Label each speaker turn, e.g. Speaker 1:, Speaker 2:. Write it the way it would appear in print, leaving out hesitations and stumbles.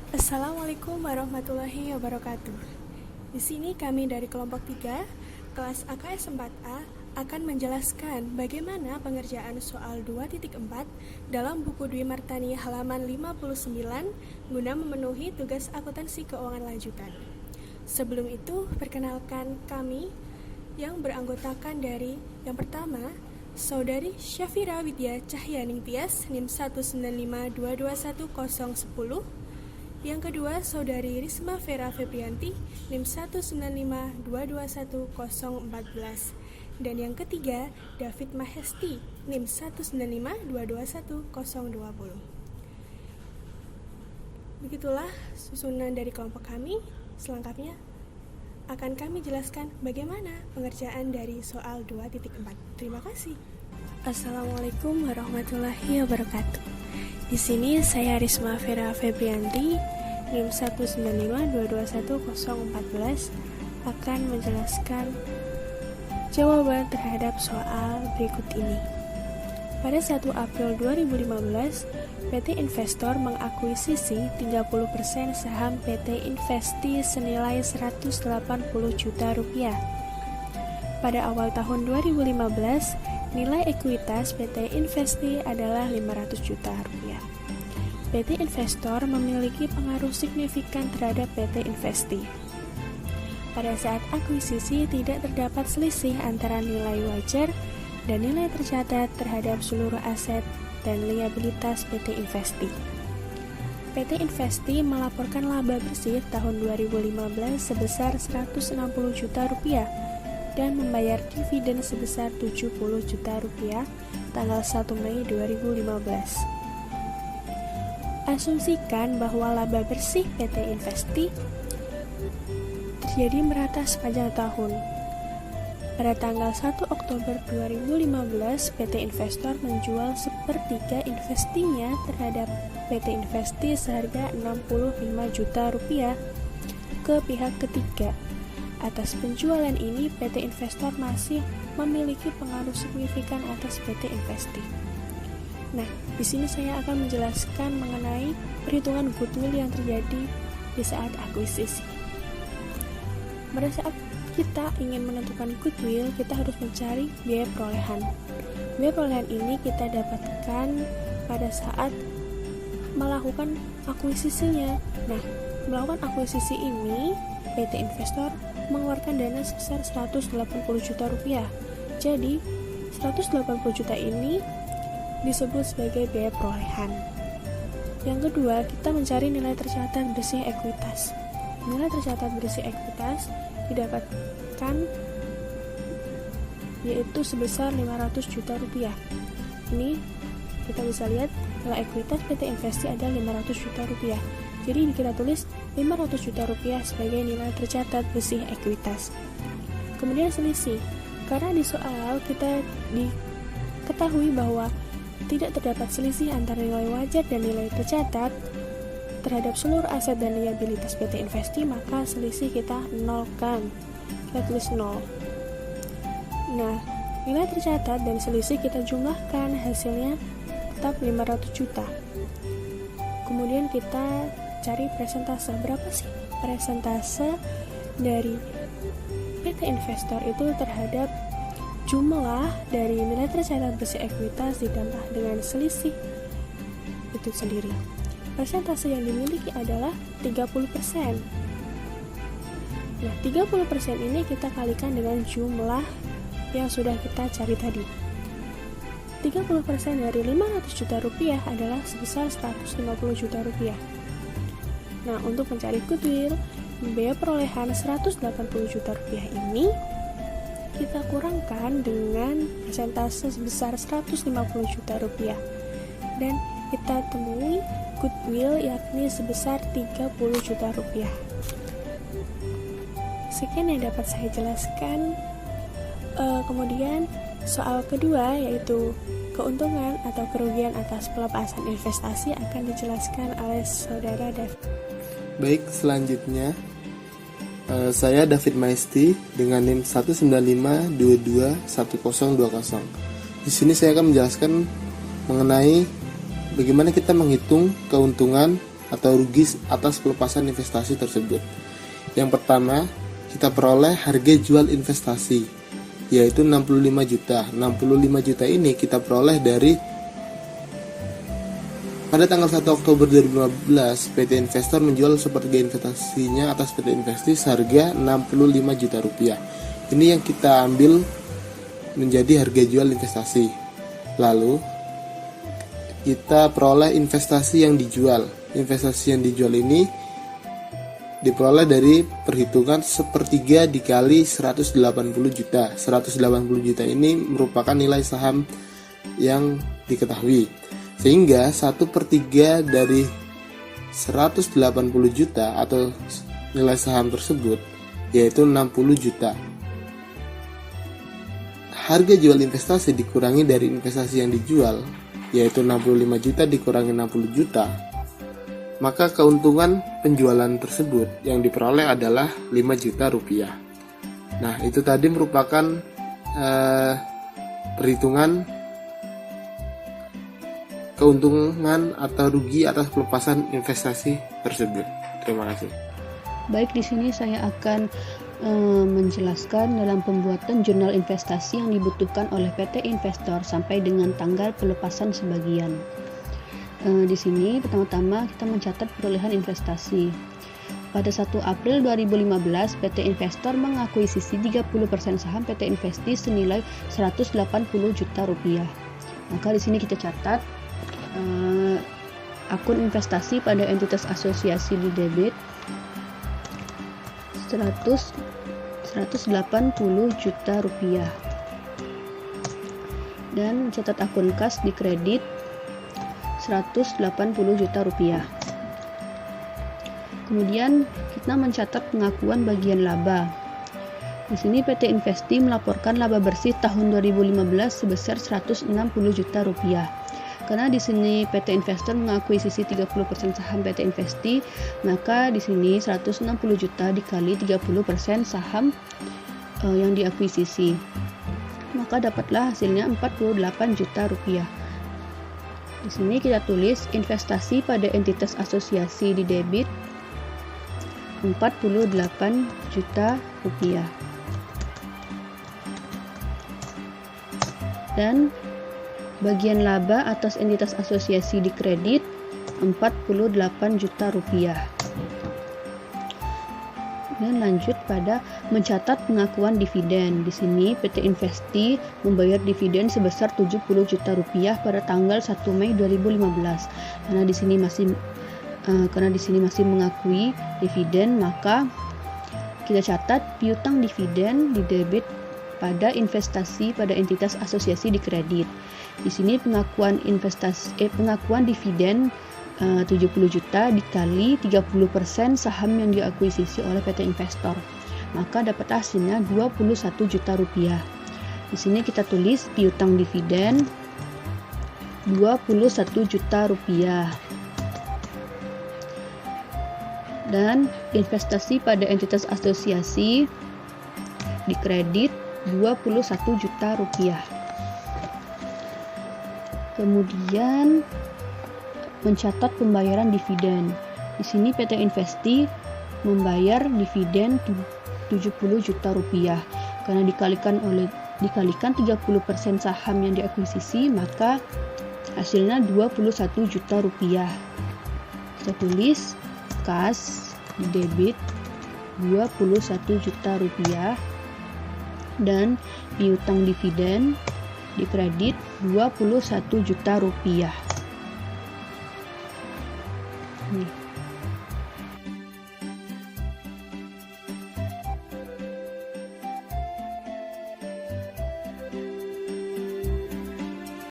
Speaker 1: Assalamualaikum warahmatullahi wabarakatuh. Di sini kami dari kelompok 3, kelas AKS 4A akan menjelaskan bagaimana pengerjaan soal 2.4 dalam buku Dwi Martani halaman 59 guna memenuhi tugas akuntansi keuangan lanjutan. Sebelum itu, perkenalkan kami yang beranggotakan dari yang pertama, Saudari Syafira Widya Cahyaning Tias, NIM 195221010. Yang kedua, Saudari Risma Vera Febrianti, NIM 195221014. Dan yang ketiga, David Mahesti, NIM 195221020. Begitulah susunan dari kelompok kami. Selengkapnya akan kami jelaskan bagaimana pengerjaan dari soal 2.4. Terima kasih. Assalamualaikum warahmatullahi wabarakatuh. Di sini saya Risma Vera Febrianti, NIM 195221014 akan menjelaskan jawaban terhadap soal berikut ini. Pada 1 April 2015, PT Investor mengakuisisi 30% saham PT Investi senilai 180 juta rupiah. Pada awal tahun 2015, nilai ekuitas PT Investi adalah 500 juta rupiah. PT Investor memiliki pengaruh signifikan terhadap PT Investi. Pada saat akuisisi tidak terdapat selisih antara nilai wajar dan nilai tercatat terhadap seluruh aset dan liabilitas PT Investi. PT Investi melaporkan laba bersih tahun 2015 sebesar 160 juta rupiah dan membayar dividen sebesar 70 juta rupiah tanggal 1 Mei 2015. Asumsikan bahwa laba bersih PT Investi terjadi merata sepanjang tahun. Pada tanggal 1 Oktober 2015, PT Investor menjual sepertiga investinya terhadap PT Investi seharga 65 juta rupiah ke pihak ketiga. Atas penjualan ini, PT Investor masih memiliki pengaruh signifikan atas PT Investi. Nah, di sini saya akan menjelaskan mengenai perhitungan goodwill yang terjadi di saat akuisisi. Pada saat kita ingin menentukan goodwill, kita harus mencari biaya perolehan. Biaya perolehan ini kita dapatkan pada saat melakukan akuisisinya. Nah, melakukan akuisisi ini, PT Investor mengeluarkan dana sebesar 180 juta rupiah. Jadi, 180 juta ini disebut sebagai biaya perolehan. Yang kedua, kita mencari nilai tercatat bersih ekuitas. Nilai tercatat bersih ekuitas didapatkan yaitu sebesar 500 juta rupiah. Ini kita bisa lihat nilai ekuitas PT Investi ada 500 juta rupiah. Jadi kita tulis 500 juta rupiah sebagai nilai tercatat bersih ekuitas. Kemudian selisih. Karena di soal kita diketahui bahwa tidak terdapat selisih antara nilai wajar dan nilai tercatat terhadap seluruh aset dan liabilitas PT Investi, maka selisih kita nolkan. Kita tulis 0. Nah, nilai tercatat dan selisih kita jumlahkan, hasilnya tetap 500 juta. Kemudian kita cari persentase. Berapa sih persentase dari PT Investor itu terhadap jumlah dari nilai tercatat bersih ekuitas ditambah dengan selisih itu sendiri. Persentase yang dimiliki adalah 30%. Nah, 30% ini kita kalikan dengan jumlah yang sudah kita cari tadi. 30% dari 500 juta rupiah adalah sebesar 150 juta rupiah. Nah, untuk mencari goodwill, biaya perolehan 180 juta rupiah ini kita kurangkan dengan persentase sebesar 150 juta rupiah. Dan kita temui goodwill yakni sebesar 30 juta rupiah. Sekian yang dapat saya jelaskan. Kemudian soal kedua yaitu keuntungan atau kerugian atas pelepasan investasi akan dijelaskan oleh saudara David.
Speaker 2: Baik, selanjutnya saya David Maesti dengan NIM 195221020. Di sini saya akan menjelaskan mengenai bagaimana kita menghitung keuntungan atau rugi atas pelepasan investasi tersebut. Yang pertama, kita peroleh harga jual investasi, yaitu 65 juta. 65 juta ini kita peroleh dari pada tanggal 1 Oktober 2015, PT Investor menjual sepertiga investasinya atas PT Investi seharga 65 juta rupiah. Ini yang kita ambil menjadi harga jual investasi. Lalu kita peroleh investasi yang dijual. Investasi yang dijual ini diperoleh dari perhitungan sepertiga dikali 180 juta. 180 juta ini merupakan nilai saham yang diketahui, sehingga 1/3 dari 180 juta atau nilai saham tersebut yaitu 60 juta. Harga jual investasi dikurangi dari investasi yang dijual, yaitu 65 juta dikurangi 60 juta, maka keuntungan penjualan tersebut yang diperoleh adalah 5 juta rupiah. Nah, itu tadi merupakan perhitungan keuntungan atau rugi atas pelepasan investasi tersebut. Terima kasih.
Speaker 3: Baik, di sini saya akan menjelaskan dalam pembuatan jurnal investasi yang dibutuhkan oleh PT Investor sampai dengan tanggal pelepasan sebagian. Di sini pertama-tama kita mencatat perolehan investasi. Pada 1 April 2015, PT Investor mengakuisisi 30% saham PT Investi senilai 180 juta rupiah. Maka di sini kita catat akun investasi pada entitas asosiasi di debit 180 juta rupiah, dan catat akun kas di kredit 180 juta rupiah. Kemudian kita mencatat pengakuan bagian laba. Di sini PT Investi melaporkan laba bersih tahun 2015 sebesar 160 juta rupiah. Karena di sini PT Investor mengakuisisi 30% saham PT Investi, maka di sini 160 juta dikali 30% saham yang diakuisisi, maka dapatlah hasilnya 48 juta rupiah. Di sini kita tulis investasi pada entitas asosiasi di debit 48 juta rupiah. Dan bagian laba atas entitas asosiasi di kredit 48 juta rupiah. Dan lanjut pada mencatat pengakuan dividen. Di sini PT Investi membayar dividen sebesar 70 juta rupiah pada tanggal 1 Mei 2015. Karena di sini masih mengakui dividen, maka kita catat piutang dividen di debit pada investasi pada entitas asosiasi di kredit. Di sini pengakuan dividen 70 juta dikali 30% saham yang diakuisisi oleh PT Investor, maka dapat hasilnya 21 juta rupiah. Di sini kita tulis piutang dividen 21 juta rupiah. Dan investasi pada entitas asosiasi di kredit 21 juta rupiah. Kemudian mencatat pembayaran dividen. Di sini PT Investi membayar dividen 70 juta rupiah. Karena dikalikan 30% saham yang diakuisisi, maka hasilnya 21 juta rupiah. Kita tulis kas debit 21 juta rupiah dan piutang dividen di kredit 21 juta rupiah. Nih.